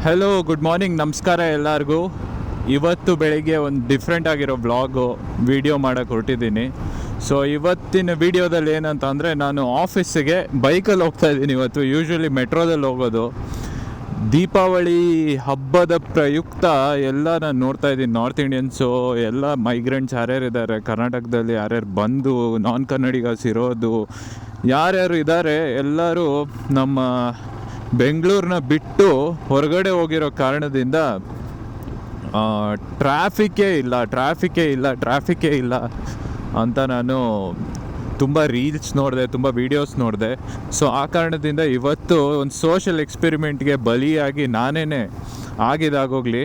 Hello, good morning, ನಮಸ್ಕಾರ ಎಲ್ಲರಿಗೂ. ಇವತ್ತು ಬೆಳಿಗ್ಗೆ ಒಂದು ಡಿಫ್ರೆಂಟ್ ಆಗಿರೋ ವಿಡಿಯೋ ಮಾಡೋಕ್ಕೆ ಹೊರಟಿದ್ದೀನಿ. ಸೊ ಇವತ್ತಿನ ವಿಡಿಯೋದಲ್ಲಿ ಏನಂತ ಅಂದರೆ, ನಾನು ಆಫೀಸಿಗೆ ಬೈಕಲ್ಲಿ ಹೋಗ್ತಾ ಇದ್ದೀನಿ. ಇವತ್ತು ಯೂಶ್ವಲಿ ಮೆಟ್ರೋದಲ್ಲಿ ಹೋಗೋದು. ದೀಪಾವಳಿ ಹಬ್ಬದ ಪ್ರಯುಕ್ತ ಎಲ್ಲ ನಾನು ನೋಡ್ತಾ ಇದ್ದೀನಿ, ನಾರ್ತ್ ಇಂಡಿಯನ್ಸು ಎಲ್ಲ ಮೈಗ್ರೆಂಟ್ಸ್ ಯಾರ್ಯಾರು ಇದ್ದಾರೆ ಕರ್ನಾಟಕದಲ್ಲಿ, ಯಾರ್ಯಾರು ಬಂದು ನಾನ್ ಕನ್ನಡಿಗಸ್ ಇರೋದು ಯಾರ್ಯಾರು ಇದ್ದಾರೆ, ಎಲ್ಲರೂ ನಮ್ಮ ಬೆಂಗಳೂರನ್ನ ಬಿಟ್ಟು ಹೊರಗಡೆ ಹೋಗಿರೋ ಕಾರಣದಿಂದ ಟ್ರಾಫಿಕ್ಕೇ ಇಲ್ಲ ಅಂತ ನಾನು ತುಂಬ ರೀಲ್ಸ್ ನೋಡಿದೆ, ತುಂಬ ವೀಡಿಯೋಸ್ ನೋಡಿದೆ. ಸೊ ಆ ಕಾರಣದಿಂದ ಇವತ್ತು ಒಂದು ಸೋಷಲ್ ಎಕ್ಸ್ಪೆರಿಮೆಂಟ್ಗೆ ಬಲಿಯಾಗಿ ನಾನೇ ಆಗಿದಾಗೋಗಲಿ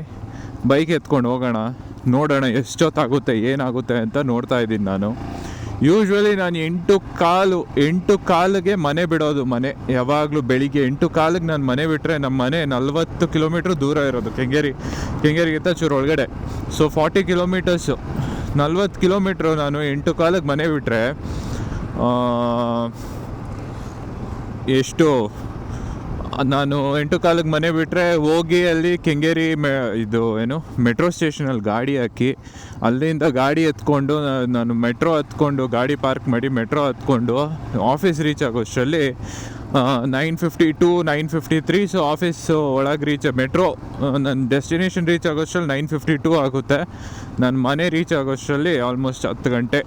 ಬೈಕ್ ಎತ್ಕೊಂಡು ಹೋಗೋಣ, ನೋಡೋಣ ಎಷ್ಟೊತ್ತಾಗುತ್ತೆ ಏನಾಗುತ್ತೆ ಅಂತ ನೋಡ್ತಾ ಇದ್ದೀನಿ. ನಾನು ಯೂಶ್ವಲಿ ನಾನು 8:15ಗೆ ಮನೆ ಬಿಡೋದು. ಯಾವಾಗಲೂ ಬೆಳಿಗ್ಗೆ 8:15ಗೆ ನಾನು ಮನೆ ಬಿಟ್ಟರೆ ನಮ್ಮ ಮನೆ 40 ಕಿಲೋಮೀಟ್ರ್ ದೂರ ಇರೋದು, ಕೆಂಗೇರಿಗಿಂತ ಚೂರು ಒಳಗಡೆ. ಸೊ 40 ಕಿಲೋಮೀಟರ್ಸು, 40 ಕಿಲೋಮೀಟ್ರು ನಾನು 8:15ಗೆ ಮನೆ ಬಿಟ್ಟರೆ ಎಷ್ಟು, ನಾನು 8:15ಗೆ ಮನೆ ಬಿಟ್ಟರೆ ಹೋಗಿ ಅಲ್ಲಿ ಕೆಂಗೇರಿ ಮೆಟ್ರೋ ಸ್ಟೇಷನಲ್ಲಿ ಗಾಡಿ ಹಾಕಿ ಅಲ್ಲಿಂದ ಗಾಡಿ ಎತ್ಕೊಂಡು ನಾನು ಮೆಟ್ರೋ ಹತ್ಕೊಂಡು ಗಾಡಿ ಪಾರ್ಕ್ ಮಾಡಿ ಮೆಟ್ರೋ ಹತ್ಕೊಂಡು ಆಫೀಸ್ ರೀಚ್ ಆಗೋಷ್ಟರಲ್ಲಿ 9:52, 9:53. ಸೊ ಆಫೀಸು ಒಳಗೆ ಮೆಟ್ರೋ ನನ್ನ ಡೆಸ್ಟಿನೇಷನ್ ರೀಚ್ ಆಗೋಷ್ಟರಲ್ಲಿ 9:52 ಆಗುತ್ತೆ. ನನ್ನ ಮನೆ ರೀಚ್ ಆಗೋಷ್ಟರಲ್ಲಿ ಆಲ್ಮೋಸ್ಟ್ 10 ಗಂಟೆ.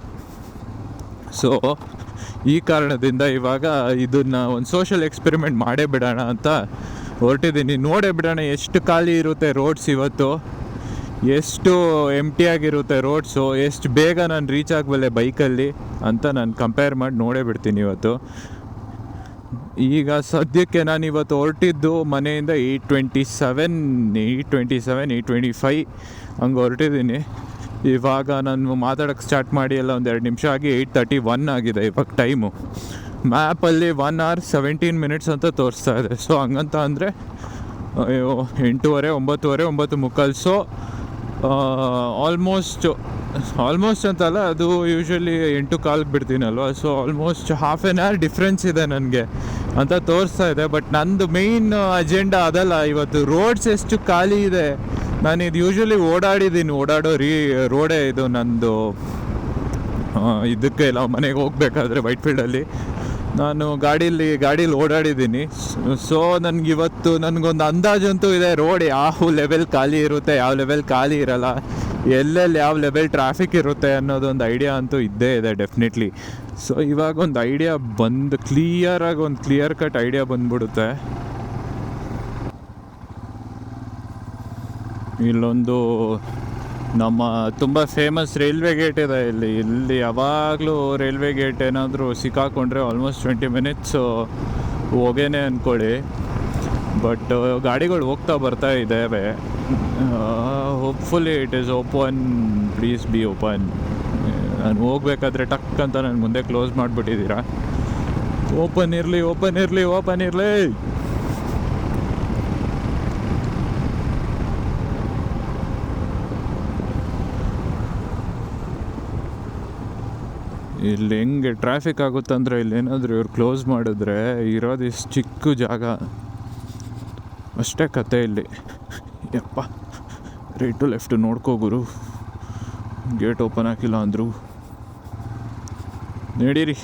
ಸೊ ಈ ಕಾರಣದಿಂದ ಇವಾಗ ಇದನ್ನು ಒಂದು ಸೋಷಲ್ ಎಕ್ಸ್ಪೆರಿಮೆಂಟ್ ಮಾಡೇ ಬಿಡೋಣ ಅಂತ ಹೊರಟಿದ್ದೀನಿ. ನೋಡೇ ಬಿಡೋಣ ಎಷ್ಟು ಖಾಲಿ ಇರುತ್ತೆ ರೋಡ್ಸ್ ಇವತ್ತು, ಎಷ್ಟು ಎಂಟಿ ಆಗಿರುತ್ತೆ ರೋಡ್ಸು, ಎಷ್ಟು ಬೇಗ ನಾನು ರೀಚ್ ಆಗಬಲ್ಲೆ ಬೈಕಲ್ಲಿ ಅಂತ ನಾನು ಕಂಪೇರ್ ಮಾಡಿ ನೋಡೇ ಬಿಡ್ತೀನಿ ಇವತ್ತು. ಈಗ ಸದ್ಯಕ್ಕೆ ನಾನು ಇವತ್ತು ಹೊರಟಿದ್ದು ಮನೆಯಿಂದ 8:25 ಹಂಗೆ ಹೊರಟಿದ್ದೀನಿ. ಇವಾಗ ನಾನು ಮಾತಾಡೋಕ್ಕೆ ಸ್ಟಾರ್ಟ್ ಮಾಡಿ ಎಲ್ಲ ಒಂದು 2 ನಿಮಿಷ ಆಗಿ 8:31 ಆಗಿದೆ ಇವಾಗ ಟೈಮು. ಮ್ಯಾಪಲ್ಲಿ 1 hour 17 minutes ಅಂತ ತೋರಿಸ್ತಾ ಇದೆ. ಸೊ ಹಂಗಂತ ಅಂದರೆ 8:30, 9:30, 9:45. ಸೊ ಆಲ್ಮೋಸ್ಟ್ ಅಂತಲ್ಲ, ಅದು ಯೂಶ್ವಲಿ 8:15 ಬಿಡ್ತೀನಲ್ವ. So almost half an hour difference ಇದೆ ನನಗೆ ಅಂತ ತೋರಿಸ್ತಾ ಇದೆ. ಬಟ್ ನಂದು ಮೇಯ್ನ್ ಅಜೆಂಡಾ ಅದಲ್ಲ ಇವತ್ತು. ರೋಡ್ಸ್ ಎಷ್ಟು ಖಾಲಿ ಇದೆ, ನಾನು ಇದು ಯೂಶ್ವಲಿ ಓಡಾಡೋ ರೋಡೇ ಇದು ನಂದು. ಇದಕ್ಕೆ ನಾವು ಮನೆಗೆ ಹೋಗ್ಬೇಕಾದ್ರೆ ವೈಟ್ಫೀಲ್ಡಲ್ಲಿ ನಾನು ಗಾಡೀಲಿ ಓಡಾಡಿದ್ದೀನಿ. ಸೊ ನನಗಿವತ್ತು ನನಗೊಂದು ಅಂದಾಜಂತೂ ಇದೆ, ರೋಡ್ ಯಾವ ಲೆವೆಲ್ ಖಾಲಿ ಇರುತ್ತೆ, ಯಾವ ಲೆವೆಲ್ ಖಾಲಿ ಇರಲ್ಲ, ಎಲ್ಲೆಲ್ಲಿ ಯಾವ ಲೆವೆಲ್ ಟ್ರಾಫಿಕ್ ಇರುತ್ತೆ ಅನ್ನೋದೊಂದು ಐಡಿಯಾ ಅಂತೂ ಇದ್ದೇ ಇದೆ ಡೆಫಿನೆಟ್ಲಿ. ಸೊ ಇವಾಗ ಒಂದು ಐಡಿಯಾ ಕ್ಲಿಯರ್ ಕಟ್ ಐಡಿಯಾ ಬಂದ್ಬಿಡುತ್ತೆ. ಇಲ್ಲೊಂದು ನಮ್ಮ ತುಂಬ ಫೇಮಸ್ ರೈಲ್ವೆ ಗೇಟ್ ಇದೆ ಇಲ್ಲಿ ಯಾವಾಗಲೂ ರೈಲ್ವೆ ಗೇಟ್ ಏನಾದರೂ ಸಿಕ್ಕಾಕೊಂಡ್ರೆ ಆಲ್ಮೋಸ್ಟ್ 20 minutes ಹೋಗೇನೆ ಅಂದ್ಕೊಳ್ಳಿ. ಬಟ್ ಗಾಡಿಗಳು ಹೋಗ್ತಾ ಬರ್ತಾ ಇದ್ದಾವೆ. Hopefully it is open, please be open. ನಾನು ಹೋಗ್ಬೇಕಾದ್ರೆ ಟಕ್ ಅಂತ ನಾನು ಮುಂದೆ ಕ್ಲೋಸ್ ಮಾಡಿಬಿಟ್ಟಿದ್ದೀರಾ. ಓಪನ್ ಇರಲಿ. ಇಲ್ಲಿ ಹೆಂಗೆ ಟ್ರಾಫಿಕ್ ಆಗುತ್ತಂದರೆ, ಇಲ್ಲೇನಾದರೂ ಇವ್ರು ಕ್ಲೋಸ್ ಮಾಡಿದ್ರೆ ಇರೋದು ಇಷ್ಟು ಚಿಕ್ಕ ಜಾಗ ಅಷ್ಟೇ ಕತೆ ಇಲ್ಲಿ. ಯಪ್ಪ, ರೈಟು ಲೆಫ್ಟು ನೋಡ್ಕೋ ಗುರು, ಗೇಟ್ ಓಪನ್ ಹಾಕಿಲ್ಲ ಅಂದರು. ನಡೀರಿ,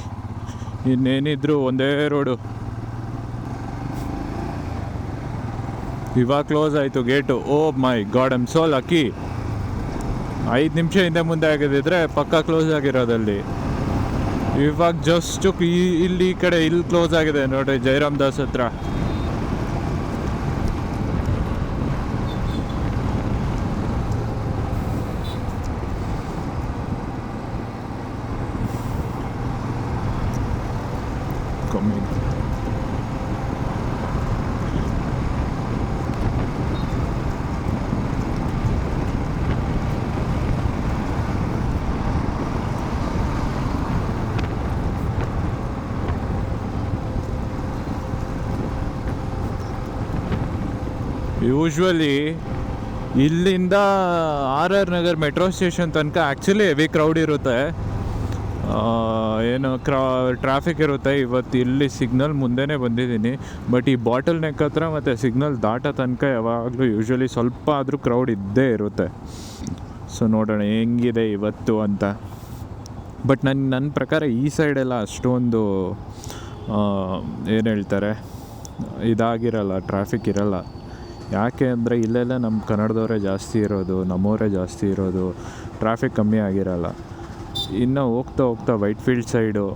ಇನ್ನೇನಿದ್ರು ಒಂದೇ ರೋಡು. ಇವಾಗ ಕ್ಲೋಸ್ ಆಯಿತು gate. Oh my god, I am so lucky. 5 ನಿಮಿಷ ಹಿಂದೆ ಮುಂದೆ ಆಗಿದ್ದಿದ್ರೆ ಪಕ್ಕ ಕ್ಲೋಸ್ ಆಗಿರೋದಲ್ಲಿ. ಇವಾಗ ಜಸ್ಟು ಇಲ್ಲಿ ಕ್ಲೋಸ್ ಆಗಿದೆ ನೋಡ್ರಿ, ಜಯರಾಮ್ ದಾಸ್ ಹತ್ರ. ಯೂಶ್ವಲಿ ಇಲ್ಲಿಂದ RR ನಗರ್ ಮೆಟ್ರೋ ಸ್ಟೇಷನ್ ತನಕ ಆ್ಯಕ್ಚುಲಿ ಹೆವಿ ಕ್ರೌಡ್ ಇರುತ್ತೆ. ಏನು ಟ್ರಾಫಿಕ್ ಇರುತ್ತೆ. ಇವತ್ತು ಇಲ್ಲಿ ಸಿಗ್ನಲ್ ಮುಂದೆನೇ ಬಂದಿದ್ದೀನಿ, ಬಟ್ ಈ ಬಾಟಲ್ ನೆಕ್ ಹತ್ರ ಮತ್ತು ಸಿಗ್ನಲ್ ದಾಟೋ ತನಕ ಯಾವಾಗಲೂ ಯೂಶ್ವಲಿ ಸ್ವಲ್ಪ ಆದರೂ ಕ್ರೌಡ್ ಇದ್ದೇ ಇರುತ್ತೆ. ಸೊ ನೋಡೋಣ ಹೆಂಗಿದೆ ಇವತ್ತು ಅಂತ. ಬಟ್ ನನ್ನ ಪ್ರಕಾರ ಈ ಸೈಡೆಲ್ಲ ಅಷ್ಟೊಂದು ಏನು ಹೇಳ್ತಾರೆ ಇದಾಗಿರಲ್ಲ, ಟ್ರಾಫಿಕ್ ಇರಲ್ಲ. ಯಾಕೆ ಅಂದರೆ ಇಲ್ಲೆಲ್ಲ ನಮ್ಮ ಕನ್ನಡದವರೇ ಜಾಸ್ತಿ ಇರೋದು, ನಮ್ಮವರೇ ಜಾಸ್ತಿ ಇರೋದು, ಟ್ರಾಫಿಕ್ ಕಮ್ಮಿ ಆಗಿರಲ್ಲ. ಇನ್ನು ಹೋಗ್ತಾ ಹೋಗ್ತಾ ವೈಟ್ಫೀಲ್ಡ್ ಸೈಡು,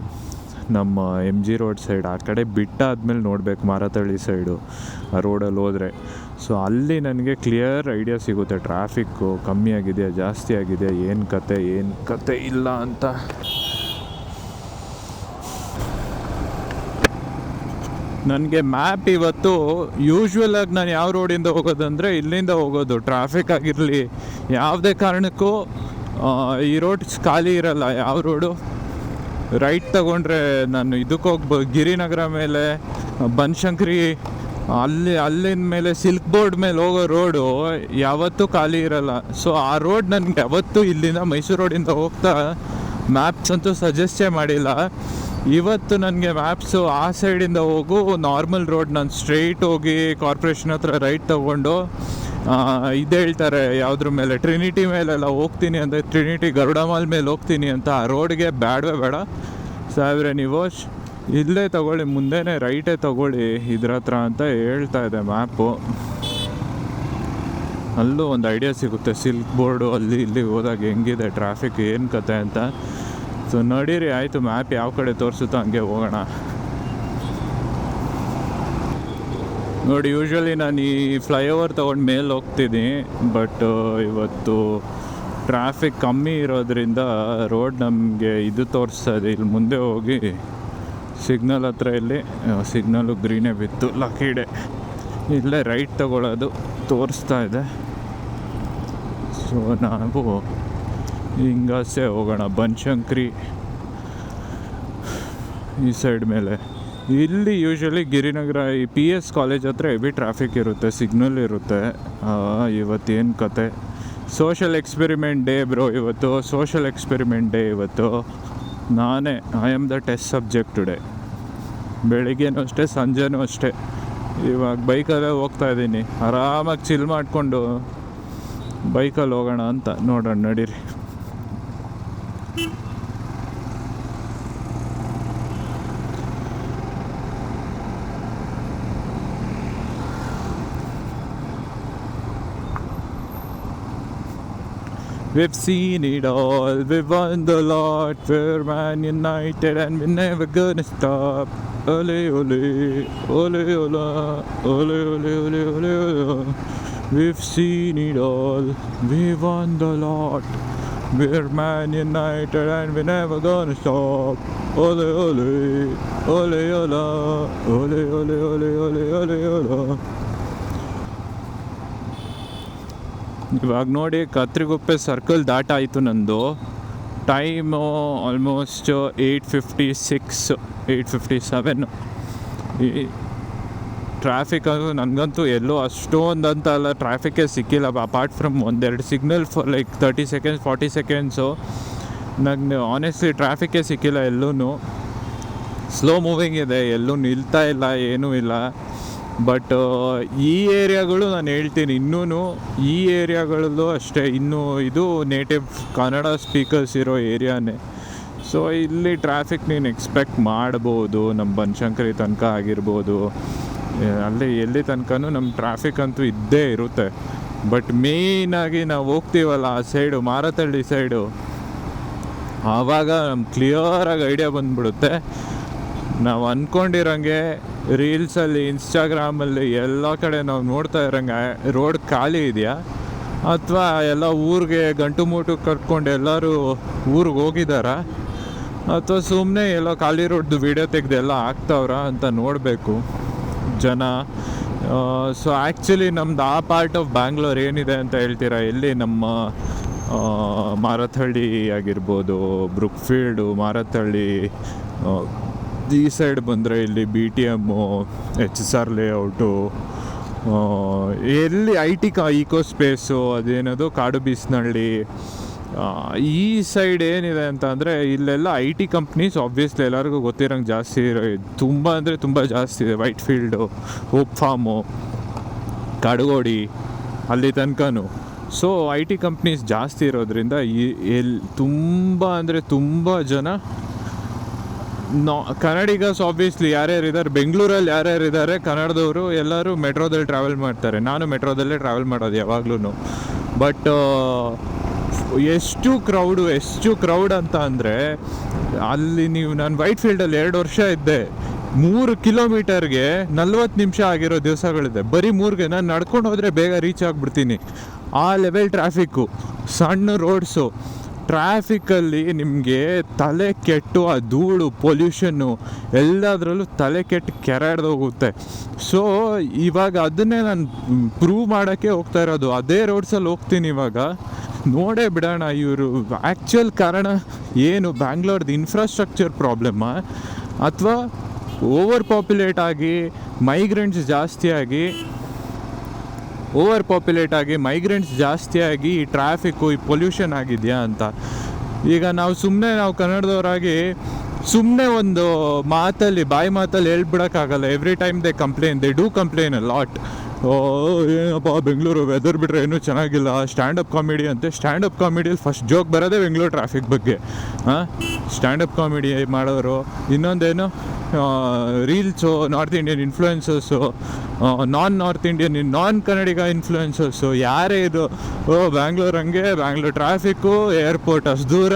ನಮ್ಮ MG ರೋಡ್ ಸೈಡ್ ಆ ಕಡೆ ಬಿಟ್ಟಾದ್ಮೇಲೆ ನೋಡಬೇಕು ಮಾರತಳ್ಳಿ ಸೈಡು ಆ ರೋಡಲ್ಲಿ ಹೋದರೆ. ಸೊ ಅಲ್ಲಿ ನನಗೆ ಕ್ಲಿಯರ್ ಐಡಿಯಾ ಸಿಗುತ್ತೆ ಟ್ರಾಫಿಕ್ಕು ಕಮ್ಮಿ ಆಗಿದೆಯಾ ಜಾಸ್ತಿ ಆಗಿದೆಯಾ, ಏನು ಕತೆ ಇಲ್ಲ ಅಂತ. ನನಗೆ ಮ್ಯಾಪ್ ಇವತ್ತು ಯೂಶ್ವಲಾಗಿ ನಾನು ಯಾವ ರೋಡಿಂದ ಹೋಗೋದಂದರೆ ಇಲ್ಲಿಂದ ಹೋಗೋದು. ಟ್ರಾಫಿಕ್ ಆಗಿರಲಿ ಯಾವುದೇ ಕಾರಣಕ್ಕೂ ಈ ರೋಡ್ ಖಾಲಿ ಇರಲ್ಲ. ಯಾವ ರೋಡು ರೈಟ್ ತಗೊಂಡ್ರೆ ನಾನು ಇದಕ್ಕೆ ಹೋಗ್ಬೋದು, ಗಿರಿನಗರ ಮೇಲೆ ಬನಶಂಕರಿ ಅಲ್ಲಿನ ಮೇಲೆ ಸಿಲ್ಕ್ ಬೋರ್ಡ್ ಮೇಲೆ ಹೋಗೋ ರೋಡು ಯಾವತ್ತೂ ಖಾಲಿ ಇರಲ್ಲ. ಸೊ ಆ ರೋಡ್ ನನಗೆ ಯಾವತ್ತೂ ಇಲ್ಲಿಂದ ಮೈಸೂರು ರೋಡಿಂದ ಹೋಗ್ತಾ ಮ್ಯಾಪ್ಸ್ ಅಂತೂ ಸಜೆಸ್ಟೇ ಮಾಡಿಲ್ಲ. ಇವತ್ತು ನನಗೆ ಮ್ಯಾಪ್ಸು ಆ ಸೈಡಿಂದ ಹೋಗು ನಾರ್ಮಲ್ ರೋಡ್, ನಾನು ಸ್ಟ್ರೈಟ್ ಹೋಗಿ ಕಾರ್ಪೊರೇಷನ್ ಹತ್ರ ರೈಟ್ ತೊಗೊಂಡು ಇದು ಹೇಳ್ತಾರೆ ಯಾವುದ್ರ ಮೇಲೆ ಟ್ರಿನಿಟಿ ಮೇಲೆಲ್ಲ ಹೋಗ್ತೀನಿ ಅಂದರೆ ಟ್ರಿನಿಟಿ ಗರುಡ ಮಾಲ್ ಮೇಲೆ ಹೋಗ್ತೀನಿ ಅಂತ. ಆ ರೋಡ್ಗೆ ಬೇಡವೇ ಬೇಡ ಸಾಹೇಬ್ರೆ, ನೀವು ಇಲ್ಲೇ ತಗೊಳ್ಳಿ, ಮುಂದೆನೇ ರೈಟೇ ತಗೊಳ್ಳಿ ಇದ್ರ ಹತ್ರ ಅಂತ ಹೇಳ್ತಾ ಇದೆ ಮ್ಯಾಪು. ಅಲ್ಲೂ ಒಂದು ಐಡಿಯಾ ಸಿಗುತ್ತೆ ಸಿಲ್ಕ್ ಬೋರ್ಡು ಅಲ್ಲಿ ಇಲ್ಲಿ ಹೋದಾಗ ಹೆಂಗಿದೆ ಟ್ರಾಫಿಕ್ ಏನು ಕತೆ ಅಂತ. ಸೊ ನಡೀರಿ, ಆಯಿತು ಮ್ಯಾಪ್ ಯಾವ ಕಡೆ ತೋರಿಸುತ್ತೋ ಹಂಗೆ ಹೋಗೋಣ. ನೋಡಿ ಯೂಶ್ವಲಿ ನಾನು ಈ ಫ್ಲೈಓವರ್ ತೊಗೊಂಡು ಮೇಲೆ ಹೋಗ್ತೀನಿ, ಬಟ್ ಇವತ್ತು ಟ್ರಾಫಿಕ್ ಕಮ್ಮಿ ಇರೋದ್ರಿಂದ ರೋಡ್ ನಮಗೆ ಇದು ತೋರಿಸ್ತಾ ಇದೆ. ಇಲ್ಲಿ ಮುಂದೆ ಹೋಗಿ ಸಿಗ್ನಲ್ ಹತ್ರ ಇಲ್ಲಿ ಸಿಗ್ನಲ್ಲು ಗ್ರೀನೇ ಬಿತ್ತು, ಲಕ್ಕಿ ಡೇ. ಇಲ್ಲೇ ರೈಟ್ ತಗೊಳ್ಳೋದು ತೋರಿಸ್ತಾ ಇದೆ. ಸೊ ನಾವು ಹಿಂಗಾಸೆ ಹೋಗೋಣ ಬನಶಂಕರಿ ಈ ಸೈಡ್ ಮೇಲೆ. ಇಲ್ಲಿ ಯೂಶ್ವಲಿ ಗಿರಿನಗರ ಈ PS ಕಾಲೇಜ್ ಹತ್ರ ಹೆವಿ ಟ್ರಾಫಿಕ್ ಇರುತ್ತೆ, ಸಿಗ್ನಲ್ ಇರುತ್ತೆ. ಇವತ್ತೇನು ಕತೆ, ಸೋಷಲ್ ಎಕ್ಸ್ಪೆರಿಮೆಂಟ್ ಡೇ ಬ್ರೋ. ಇವತ್ತು ಸೋಷಲ್ ಎಕ್ಸ್ಪೆರಿಮೆಂಟ್ ಡೇ. ಇವತ್ತು ನಾನೇ I am the test subject today. ಬೆಳಿಗ್ಗೆನೂ ಅಷ್ಟೇ ಸಂಜೆನೂ ಅಷ್ಟೇ. ಇವಾಗ ಬೈಕಲ್ಲೇ ಹೋಗ್ತಾ ಇದ್ದೀನಿ, ಆರಾಮಾಗಿ ಚಿಲ್ ಮಾಡಿಕೊಂಡು ಬೈಕಲ್ಲಿ ಹೋಗೋಣ ಅಂತ. ನೋಡೋಣ ನಡೀರಿ. We've seen it all, we've won the lot, we're Man United and we're never gonna stop. Ole ole, ole ola, ole ole ole ole ole. We've seen it all, we've won the lot, we're Man United and we're never gonna stop. Ole ole, ole ola, ole ole ole ole ole ola. ಇವಾಗ ನೋಡಿ Kathriguppe circle ದಾಟಾಯಿತು ನಂದು. Time almost 8:56 8:57. ಈ traffic ಅದು ನನಗಂತೂ ಎಲ್ಲೋ ಅಷ್ಟೊಂದಂತ ಅಲ್ಲ ಟ್ರಾಫಿಕ್ಕೇ ಸಿಕ್ಕಿಲ್ಲ, apart from ಒಂದೆರಡು signal for like 30 seconds 40 seconds. ನನಗೆ ಆನೆಸ್ಟ್ಲಿ ಟ್ರಾಫಿಕ್ಕೇ ಸಿಕ್ಕಿಲ್ಲ. ಎಲ್ಲೂ ಸ್ಲೋ ಮೂವಿಂಗ್ ಇದೆ, ಎಲ್ಲೂ ನಿಲ್ತಾ ಇಲ್ಲ, ಏನೂ ಇಲ್ಲ. ಬಟ್ ಈ ಏರಿಯಾಗಳು ನಾನು ಹೇಳ್ತೀನಿ ಇನ್ನೂ ಈ ಏರಿಯಾಗಳಲ್ಲೂ ಅಷ್ಟೇ ಇನ್ನೂ ಇದು ನೇಟಿವ್ ಕನ್ನಡ ಸ್ಪೀಕರ್ಸ್ ಇರೋ ಏರಿಯಾನೇ. ಸೊ ಇಲ್ಲಿ ಟ್ರಾಫಿಕ್ ನೀನು ಎಕ್ಸ್ಪೆಕ್ಟ್ ಮಾಡ್ಬೋದು, ನಮ್ಮ ಬನಶಂಕರಿ ತನಕ ಆಗಿರ್ಬೋದು, ಅಲ್ಲಿ ಎಲ್ಲಿ ತನಕನೂ ನಮ್ಮ ಟ್ರಾಫಿಕ್ ಅಂತೂ ಇದ್ದೇ ಇರುತ್ತೆ. ಬಟ್ ಮೇಯ್ನಾಗಿ ನಾವು ಹೋಗ್ತೀವಲ್ಲ ಆ ಸೈಡು ಮಾರತಳ್ಳಿ ಸೈಡು, ಆವಾಗ ನಮ್ಗೆ ಕ್ಲಿಯರಾಗಿ ಐಡಿಯಾ ಬಂದ್ಬಿಡುತ್ತೆ. ನಾವು ಅಂದ್ಕೊಂಡಿರೋಂಗೆ ರೀಲ್ಸಲ್ಲಿ ಇನ್ಸ್ಟಾಗ್ರಾಮಲ್ಲಿ ಎಲ್ಲ ಕಡೆ ನಾವು ನೋಡ್ತಾ ಇರೋಂಗೆ ರೋಡ್ ಖಾಲಿ ಇದೆಯಾ ಅಥವಾ ಎಲ್ಲ ಊರಿಗೆ ಗಂಟು ಮೂಟು ಕಟ್ಕೊಂಡು ಎಲ್ಲರೂ ಊರಿಗೆ ಹೋಗಿದ್ದಾರಾ ಅಥವಾ ಸುಮ್ಮನೆ ಎಲ್ಲೋ ಖಾಲಿ ರೋಡ್ದು ವೀಡಿಯೋ ತೆಗೆದು ಎಲ್ಲ ಹಾಕ್ತಾವ್ರ ಅಂತ ನೋಡಬೇಕು ಜನ. ಸೊ ಆ್ಯಕ್ಚುಲಿ ನಮ್ದು ಆ ಪಾರ್ಟ್ ಆಫ್ ಬ್ಯಾಂಗ್ಳೂರ್ ಏನಿದೆ ಅಂತ ಹೇಳ್ತೀರಾ, ಎಲ್ಲಿ ನಮ್ಮ ಮಾರತಹಳ್ಳಿ ಆಗಿರ್ಬೋದು, ಬ್ರುಕ್ಫೀಲ್ಡು, ಮಾರತಹಳ್ಳಿ, ಈ ಸೈಡ್ ಬಂದರೆ ಇಲ್ಲಿ BTM, HSR ಲೇಔಟು, ಎಲ್ಲಿ IT ಈಕೋ ಸ್ಪೇಸು, ಅದೇನದು ಕಾಡು ಬೀಸ್ನಹಳ್ಳಿ, ಈ ಸೈಡ್ ಏನಿದೆ ಅಂತ ಅಂದರೆ ಇಲ್ಲೆಲ್ಲ IT ಕಂಪ್ನೀಸ್ ಆಬ್ವಿಯಸ್ಲಿ ಎಲ್ಲರಿಗೂ ಗೊತ್ತಿರೋಂಗೆ ಜಾಸ್ತಿ ತುಂಬ ಅಂದರೆ ತುಂಬ ಜಾಸ್ತಿ ಇದೆ. ವೈಟ್ ಫೀಲ್ಡು, ಹೋಪ್ ಫಾರ್ಮು, ಕಡಗೋಡಿ ಅಲ್ಲಿ ತನಕನೂ. ಸೊ IT ಕಂಪ್ನೀಸ್ ಜಾಸ್ತಿ ಇರೋದ್ರಿಂದ ತುಂಬ ಅಂದರೆ ತುಂಬ ಜನ ಕನ್ನಡಿಗಸ್ ಆಬ್ವಿಯಸ್ಲಿ ಯಾರ್ಯಾರಿದ್ದಾರೆ ಬೆಂಗಳೂರಲ್ಲಿ ಯಾರ್ಯಾರಿದ್ದಾರೆ ಕನ್ನಡದವರು ಎಲ್ಲರೂ ಮೆಟ್ರೋದಲ್ಲಿ ಟ್ರಾವೆಲ್ ಮಾಡ್ತಾರೆ. ನಾನು ಮೆಟ್ರೋದಲ್ಲೇ ಟ್ರಾವೆಲ್ ಮಾಡೋದು ಯಾವಾಗ್ಲೂ. ಬಟ್ ಎಷ್ಟು ಕ್ರೌಡ್ ಅಂತ ಅಂದರೆ ಅಲ್ಲಿ ನಾನು ವೈಟ್ ಫೀಲ್ಡಲ್ಲಿ 2 ವರ್ಷ ಇದ್ದೆ. 3 ಕಿಲೋಮೀಟರ್ಗೆ 40 ನಿಮಿಷ ಆಗಿರೋ ದಿವಸಗಳಿದೆ. ಬರೀ 3ಗೆ ನಾನು ನಡ್ಕೊಂಡು ಹೋದರೆ ಬೇಗ ರೀಚ್ ಆಗಿಬಿಡ್ತೀನಿ. ಆ ಲೆವೆಲ್ ಟ್ರಾಫಿಕ್ಕು, ಸಣ್ಣ ರೋಡ್ಸು. ಟ್ರಾಫಿಕ್ಕಲ್ಲಿ ನಿಮಗೆ ತಲೆ ಕೆಟ್ಟು ಆ ಧೂಳು, ಪೊಲ್ಯೂಷನ್ನು ಎಲ್ಲದರಲ್ಲೂ ತಲೆ ಕೆಟ್ಟು ಕೆರಡ್ದೋಗುತ್ತೆ. ಸೊ ಇವಾಗ ಅದನ್ನೇ ನಾನು ಪ್ರೂವ್ ಮಾಡೋಕ್ಕೆ ಹೋಗ್ತಾ ಇರೋದು. ಅದೇ ರೋಡ್ಸಲ್ಲಿ ಹೋಗ್ತೀನಿ ಇವಾಗ. ನೋಡೇ ಬಿಡೋಣ ಇವರು ಆ್ಯಕ್ಚುಯಲ್ ಕಾರಣ ಏನು, ಬ್ಯಾಂಗ್ಳೂರ್ದು ಇನ್ಫ್ರಾಸ್ಟ್ರಕ್ಚರ್ ಪ್ರಾಬ್ಲಮ್ಮಾ ಅಥವಾ ಓವರ್ ಪಾಪ್ಯುಲೇಟ್ ಆಗಿ ಮೈಗ್ರೆಂಟ್ಸ್ ಜಾಸ್ತಿ ಆಗಿ ಈ ಟ್ರಾಫಿಕ್ಕು, ಈ ಪೊಲ್ಯೂಷನ್ ಆಗಿದೆಯಾ ಅಂತ. ಈಗ ನಾವು ಕನ್ನಡದವರಾಗಿ ಸುಮ್ಮನೆ ಒಂದು ಬಾಯಿ ಮಾತಲ್ಲಿ ಹೇಳ್ಬಿಡೋಕ್ಕಾಗಲ್ಲ. Every time they do complain a lot. ಏನಪ್ಪ ಬೆಂಗಳೂರು ವೆದರ್ ಬಿಟ್ಟರೆ ಏನೂ ಚೆನ್ನಾಗಿಲ್ಲ, ಸ್ಟ್ಯಾಂಡಪ್ ಕಾಮಿಡಿ ಅಂತೆ. ಸ್ಟ್ಯಾಂಡಪ್ ಕಾಮಿಡಿಯಲ್ಲಿ ಫಸ್ಟ್ ಜೋಕ್ ಬರೋದೇ ಬೆಂಗಳೂರು ಟ್ರಾಫಿಕ್ ಬಗ್ಗೆ. ಸ್ಟ್ಯಾಂಡಪ್ ಕಾಮಿಡಿ ಮಾಡೋರು, ಇನ್ನೊಂದೇನು reels, north Indian influencers, non Kannadiga influencers. ಯಾರೇ ಇದು ಬ್ಯಾಂಗ್ಳೂರು ಹಂಗೆ, ಬ್ಯಾಂಗ್ಳೂರು ಟ್ರಾಫಿಕ್ಕು, ಏರ್ಪೋರ್ಟ್ ಅಷ್ಟು ದೂರ,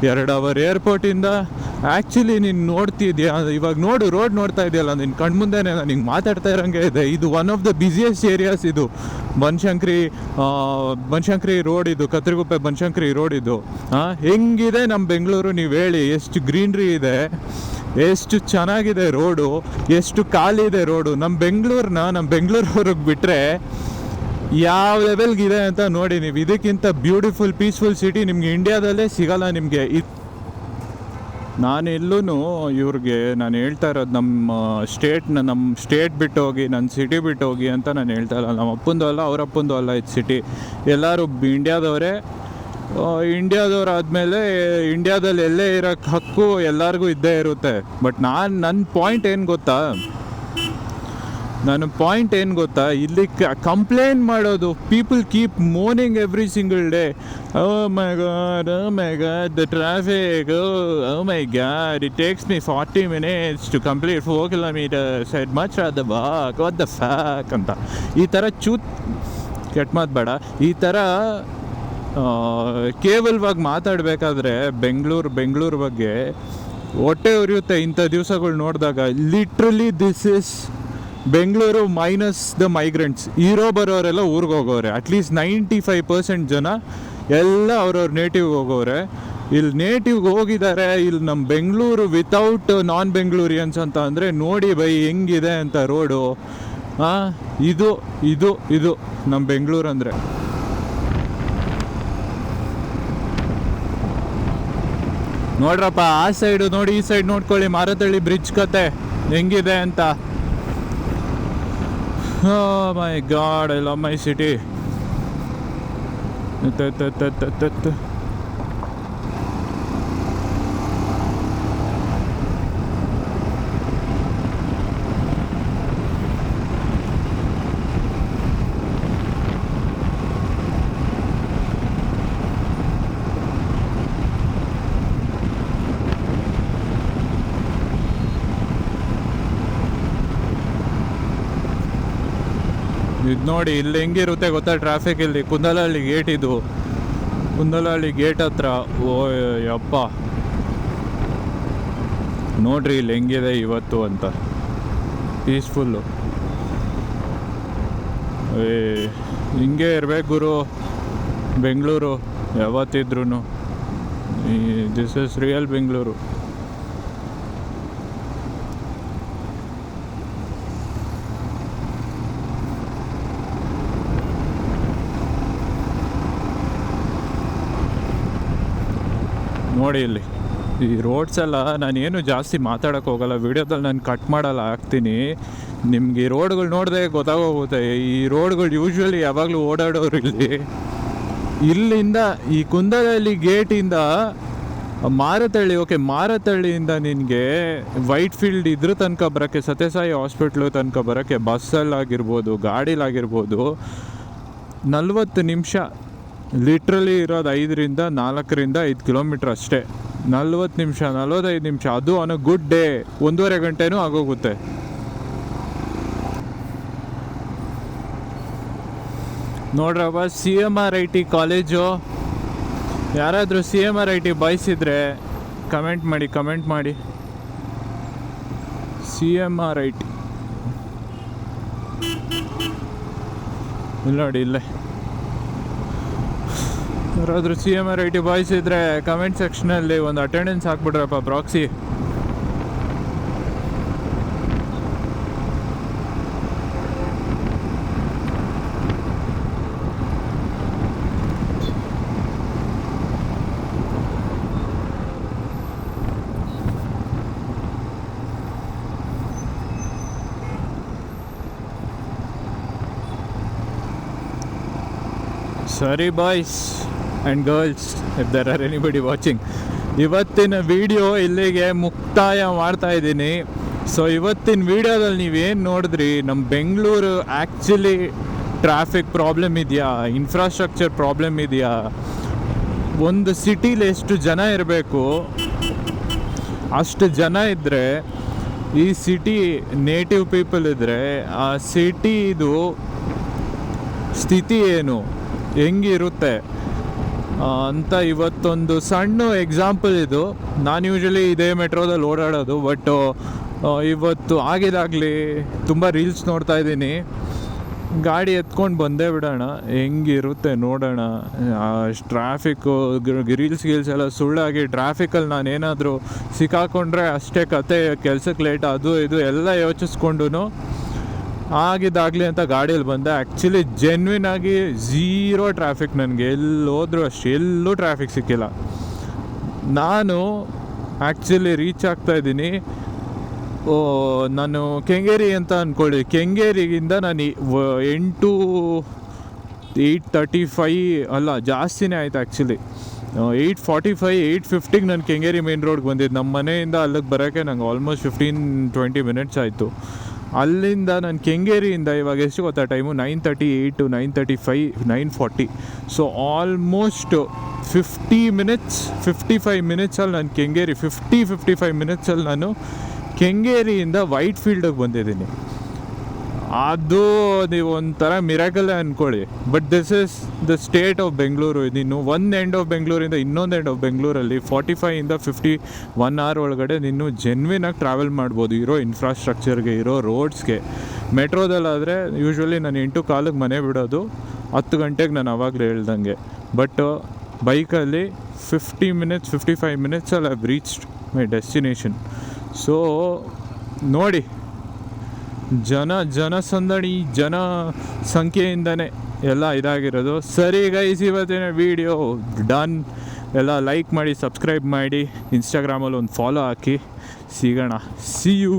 2 ಅವರ್ ಏರ್ಪೋರ್ಟಿಂದ. ಆ್ಯಕ್ಚುಲಿ ನೀನು ನೋಡ್ತಿದ್ಯಾ ಇವಾಗ, ರೋಡ್ ನೋಡ್ತಾ ಇದೆಯಲ್ಲ ನಿನ್ನ ಕಣ್ಮುಂದೆನೇ, ನಾನು ಹಿಂಗೆ ಮಾತಾಡ್ತಾ ಇರೋಂಗೆ ಇದೆ. ಇದು one of the busiest areas. ಇದು ಬನಶಂಕರಿ ರೋಡ್, ಇದು ಕತ್ತರಿಗುಪ್ಪೆ ಬನಶಂಕರಿ ರೋಡ್. ಇದು ಹೆಂಗಿದೆ ನಮ್ಮ ಬೆಂಗಳೂರು ನೀವು ಹೇಳಿ. ಎಷ್ಟು ಗ್ರೀನ್ರಿ ಇದೆ, ಎಷ್ಟು ಚೆನ್ನಾಗಿದೆ ರೋಡು, ಎಷ್ಟು ಖಾಲಿ ಇದೆ ರೋಡು. ನಮ್ಮ ಬೆಂಗಳೂರವ್ರಿಗೆ ಬಿಟ್ಟರೆ ಯಾವ ಲೆವೆಲ್ಗಿದೆ ಅಂತ ನೋಡಿ ನೀವು. ಇದಕ್ಕಿಂತ ಬ್ಯೂಟಿಫುಲ್ ಪೀಸ್ಫುಲ್ ಸಿಟಿ ನಿಮಗೆ ಇಂಡಿಯಾದಲ್ಲೇ ಸಿಗಲ್ಲ ನಿಮಗೆ. ನಾನೆಲ್ಲೂ ಇವ್ರಿಗೆ ನಾನು ಹೇಳ್ತಾ ಇರೋದು ನಮ್ಮ ಸ್ಟೇಟ್ ಬಿಟ್ಟು ಹೋಗಿ, ನನ್ನ ಸಿಟಿ ಬಿಟ್ಟು ಹೋಗಿ ಅಂತ ನಾನು ಹೇಳ್ತಾ ಇಲ್ಲ. ನಮ್ಮ ಅಪ್ಪಂದು ಅಲ್ಲ, ಅವ್ರ ಅಪ್ಪಂದು ಅಲ್ಲ ಇದು ಸಿಟಿ. ಎಲ್ಲರೂ ಇಂಡಿಯಾದವರೇ. ಇಂಡಿಯಾದವ್ರಾದ್ಮೇಲೆ ಇಂಡಿಯಾದಲ್ಲಿ ಎಲ್ಲೇ ಇರೋಕ್ಕೆ ಹಕ್ಕು ಎಲ್ಲರಿಗೂ ಇದ್ದೇ ಇರುತ್ತೆ. ಬಟ್ ನನ್ನ ಪಾಯಿಂಟ್ ಏನು ಗೊತ್ತಾ, ಇಲ್ಲಿ ಕಂಪ್ಲೇಂಟ್ ಮಾಡೋದು. People keep moaning every single day. Oh my God the traffic, oh my God it takes me 40 minutes to complete 4 kilometers. I'd much rather walk, what the fuck ಅಂತ. ಈ ಥರ ಕೆಟ್ಟ ಮಾತು ಬೇಡ. ಈ ಥರ ಕೇವಲವಾಗಿ ಮಾತಾಡಬೇಕಾದ್ರೆ ಬೆಂಗಳೂರು ಬಗ್ಗೆ ಹೊಟ್ಟೆ ಉರಿಯುತ್ತೆ ಇಂಥ ದಿವಸಗಳು ನೋಡಿದಾಗ. Literally this is Bengaluru minus the migrants. ಬರೋರೆಲ್ಲ ಊರಿಗೆ ಹೋಗೋರೆ. ಅಟ್ಲೀಸ್ಟ್ 95% ಜನ ಎಲ್ಲ ಅವ್ರವ್ರ ನೇಟಿವ್ಗೆ ಹೋಗೋರೆ. ಇಲ್ಲಿ ನೇಟಿವ್ಗೆ ಹೋಗಿದ್ದಾರೆ. ಇಲ್ಲಿ ನಮ್ಮ ಬೆಂಗಳೂರು ವಿತೌಟ್ ನಾನ್ ಬೆಂಗಳೂರಿಯನ್ಸ್ ಅಂತ ಅಂದರೆ ನೋಡಿ ಬೈ ಹೆಂಗಿದೆ ಅಂತ ರೋಡು. ಇದು ನಮ್ಮ ಬೆಂಗಳೂರು ಅಂದರೆ. ನೋಡ್ರಪ್ಪ, ಆ ಸೈಡು ನೋಡಿ, ಈ ಸೈಡ್ ನೋಡ್ಕೊಳ್ಳಿ. ಮಾರತಳ್ಳಿ ಬ್ರಿಡ್ಜ್ ಕತೆ ಹೆಂಗಿದೆ ಅಂತ. My god, I love my city. ಇದು ನೋಡಿ, ಇಲ್ಲಿ ಹೆಂಗಿರುತ್ತೆ ಗೊತ್ತಾ ಟ್ರಾಫಿಕ್. ಇಲ್ಲಿ ಕುಂದಲಹಳ್ಳಿ ಗೇಟ್ ಹತ್ರ. ಓ ಯಪ್ಪ, ನೋಡ್ರಿ ಇಲ್ಲಿ ಹೆಂಗಿದೆ ಇವತ್ತು ಅಂತ. ಪೀಸ್ಫುಲ್ಲು. ಹಿಂಗೆ ಇರ್ಬೇಕು ಗುರು ಬೆಂಗಳೂರು ಯಾವತ್ತಿದ್ರೂ. This is real Bengaluru. ನೋಡಿ ಇಲ್ಲಿ ಈ ರೋಡ್ಸ್ ಎಲ್ಲ. ನಾನೇನು ಜಾಸ್ತಿ ಮಾತಾಡೋಕ್ಕೆ ಹೋಗಲ್ಲ ವೀಡಿಯೋದಲ್ಲಿ, ನಾನು ಕಟ್ ಮಾಡಲ್ಲ, ಹಾಕ್ತೀನಿ. ನಿಮ್ಗೆ ಈ ರೋಡ್ಗಳು ನೋಡಿದ್ರೆ ಗೊತ್ತಾಗೋಗುತ್ತೆ. ಈ ರೋಡ್ಗಳು ಯೂಶ್ವಲಿ ಯಾವಾಗಲೂ ಓಡಾಡೋರು ಇಲ್ಲಿ ಇಲ್ಲಿಂದ ಈ ಕುಂದದಲ್ಲಿ ಗೇಟಿಂದ ಮಾರತಳ್ಳಿ, ಓಕೆ, ಮಾರತಳ್ಳಿಯಿಂದ ನಿನಗೆ ವೈಟ್ ಫೀಲ್ಡ್ ಇದ್ರ ತನಕ ಬರೋಕ್ಕೆ, ಸತ್ಯಸಾಯಿ ಹಾಸ್ಪಿಟ್ಲು ತನಕ ಬರೋಕ್ಕೆ ಬಸ್ಸಲ್ಲಾಗಿರ್ಬೋದು, ಗಾಡೀಲಾಗಿರ್ಬೋದು 40 ನಿಮಿಷ. ಲಿಟ್ರಲಿ ಇರೋದು 5 ಕಿಲೋಮೀಟ್ರ್ ಅಷ್ಟೇ. 40 ನಿಮಿಷ, 45 ನಿಮಿಷ, ಅದು ಆನ್ ಅ ಗುಡ್ ಡೇ 1.5 ಗಂಟೆನೂ ಆಗೋಗುತ್ತೆ. ನೋಡ್ರಪ್ಪ, CMRIT ಕಾಲೇಜು. ಯಾರಾದರೂ CMRIT ಬಯಸಿದ್ರೆ ಕಮೆಂಟ್ ಮಾಡಿ. CMRIT ಇಲ್ಲ ನೋಡಿ, ಇಲ್ಲೇ ಯಾರಾದರೂ CMRIT ಬಯಸಿದ್ರೆ ಕಮೆಂಟ್ ಸೆಕ್ಷನಲ್ಲಿ ಒಂದು ಅಟೆಂಡೆನ್ಸ್ ಹಾಕ್ಬಿಡ್ರಪ್ಪ, ಪ್ರಾಕ್ಸಿ. ಸರಿ boys and girls, if there are anybody watching, ಇವತ್ತಿನ ವಿಡಿಯೋ ಇಲ್ಲಿಗೆ ಮುಕ್ತಾಯ ಮಾಡ್ತಾ ಇದ್ದೀನಿ. ಸೊ ಇವತ್ತಿನ ವಿಡಿಯೋದಲ್ಲಿ ನೀವೇನು ನೋಡಿದ್ರಿ, ನಮ್ಮ ಬೆಂಗಳೂರು ಆ್ಯಕ್ಚುಲಿ ಟ್ರಾಫಿಕ್ ಪ್ರಾಬ್ಲಮ್ ಇದೆಯಾ, ಇನ್ಫ್ರಾಸ್ಟ್ರಕ್ಚರ್ ಪ್ರಾಬ್ಲಮ್ ಇದೆಯಾ, ಒಂದು ಸಿಟಿಲಿ ಎಷ್ಟು ಜನ ಇರಬೇಕು ಅಷ್ಟು ಜನ ಇದ್ದರೆ, ಈ ಸಿಟಿ ನೇಟಿವ್ ಪೀಪಲ್ ಇದ್ದರೆ ಆ ಸಿಟಿದು ಸ್ಥಿತಿ ಏನು, ಹೆಂಗಿರುತ್ತೆ ಅಂತ ಇವತ್ತೊಂದು ಸಣ್ಣ ಎಕ್ಸಾಂಪಲ್ ಇದು. ನಾನು ಯೂಶ್ವಲಿ ಇದೇ ಮೆಟ್ರೋದಲ್ಲಿ ಓಡಾಡೋದು, ಬಟ್ ಇವತ್ತು ಆಗಿದಾಗಲಿ ತುಂಬ ರೀಲ್ಸ್ ನೋಡ್ತಾ ಇದ್ದೀನಿ. ಗಾಡಿ ಎತ್ಕೊಂಡು ಬಂದೇ ಬಿಡೋಣ, ಹೆಂಗಿರುತ್ತೆ ನೋಡೋಣ. ಟ್ರಾಫಿಕ್ಕು ರೀಲ್ಸ್ ಎಲ್ಲ ಸುಳ್ಳಾಗಿ ಟ್ರಾಫಿಕಲ್ಲಿ ನಾನೇನಾದರೂ ಸಿಕ್ಕಾಕೊಂಡ್ರೆ ಅಷ್ಟೇ ಕತೆ, ಕೆಲ್ಸಕ್ಕೆ ಲೇಟ್, ಅದು ಇದು ಎಲ್ಲ ಯೋಚಿಸ್ಕೊಂಡು ಆಗಿದ್ದಾಗಲಿ ಅಂತ ಗಾಡಿಯಲ್ಲಿ ಬಂದೆ. ಆ್ಯಕ್ಚುಲಿ ಜೆನ್ವಿನ್ ಆಗಿ ಝೀರೋ ಟ್ರಾಫಿಕ್, ನನಗೆ ಎಲ್ಲೋದ್ರೂ ಅಷ್ಟೇ, ಎಲ್ಲೂ ಟ್ರಾಫಿಕ್ ಸಿಕ್ಕಿಲ್ಲ. ನಾನು ಆ್ಯಕ್ಚುಲಿ ರೀಚ್ ಆಗ್ತಾಯಿದ್ದೀನಿ, ನಾನು ಕೆಂಗೇರಿ ಅಂತ ಅಂದ್ಕೊಳ್ಳಿ. ಕೆಂಗೇರಿಗಿಂದ ನಾನು 8:35 ಅಲ್ಲ, ಜಾಸ್ತಿನೇ ಆಯಿತು ಆ್ಯಕ್ಚುಲಿ. 8:45, 8:50ಗೆ ನಾನು ಕೆಂಗೇರಿ ಮೇನ್ ರೋಡ್ಗೆ ಬಂದಿದ್ದು. ನಮ್ಮ ಮನೆಯಿಂದ ಅಲ್ಲಿಗೆ ಬರೋಕ್ಕೆ ನಂಗೆ ಆಲ್ಮೋಸ್ಟ್ 15-20 ಮಿನಿಟ್ಸ್ ಆಯಿತು. ಅಲ್ಲಿಂದ ನಾನು ಕೆಂಗೇರಿಯಿಂದ ಇವಾಗ ಎಷ್ಟು ಗೊತ್ತಾ ಟೈಮು, 9:38, 9:35, 9:40. ಸೊ ಆಲ್ಮೋಸ್ಟ್ 55 ಮಿನಿಟ್ಸಲ್ಲಿ ನಾನು ಕೆಂಗೇರಿ 55 ಮಿನಿಟ್ಸಲ್ಲಿ ನಾನು ಕೆಂಗೇರಿಯಿಂದ ವೈಟ್ ಫೀಲ್ಡಿಗೆ ಬಂದಿದ್ದೀನಿ. ಅದು ನೀವು ಒಂಥರ ಮಿರಾಕಲ್ಲೇ ಅಂದ್ಕೊಳ್ಳಿ. But this is the state of Bengaluru. ನೀನು ಒಂದು ಎಂಡ್ ಆಫ್ ಬೆಂಗಳೂರಿಂದ ಇನ್ನೊಂದು ಎಂಡ್ ಆಫ್ ಬೆಂಗಳೂರಲ್ಲಿ 45ಇಂದ 51 hour ಒಳಗಡೆ ನೀನು ಜೆನ್ವಿನಾಗಿ ಟ್ರಾವೆಲ್ ಮಾಡ್ಬೋದು, ಇರೋ ಇನ್ಫ್ರಾಸ್ಟ್ರಕ್ಚರ್ಗೆ, ಇರೋ ರೋಡ್ಸ್ಗೆ. ಮೆಟ್ರೋದಲ್ಲಾದರೆ ಯೂಶ್ವಲಿ ನಾನು 8:15 ಮನೆ ಬಿಡೋದು, 10 ಗಂಟೆಗೆ ನಾನು ಆವಾಗಲೇ ಹೇಳ್ದಂಗೆ. ಬಟ್ ಬೈಕಲ್ಲಿ 55 ಮಿನಿಟ್ಸಲ್ಲಿ I have reached my destination. So ನೋಡಿ, ಜನಸಂದಣಿ, ಜನ ಸಂಖ್ಯೆಯಿಂದನೇ ಎಲ್ಲ ಇದಾಗಿರೋದು. ಸರಿ ಗೈಸ್, ಇವತ್ತಿನ ವಿಡಿಯೋ ಡನ್. ಎಲ್ಲ ಲೈಕ್ ಮಾಡಿ, ಸಬ್ಸ್ಕ್ರೈಬ್ ಮಾಡಿ, ಇನ್ಸ್ಟಾಗ್ರಾಮಲ್ಲಿ ಒಂದು ಫಾಲೋ ಹಾಕಿ. ಸಿಗೋಣ, ಸಿ ಯು.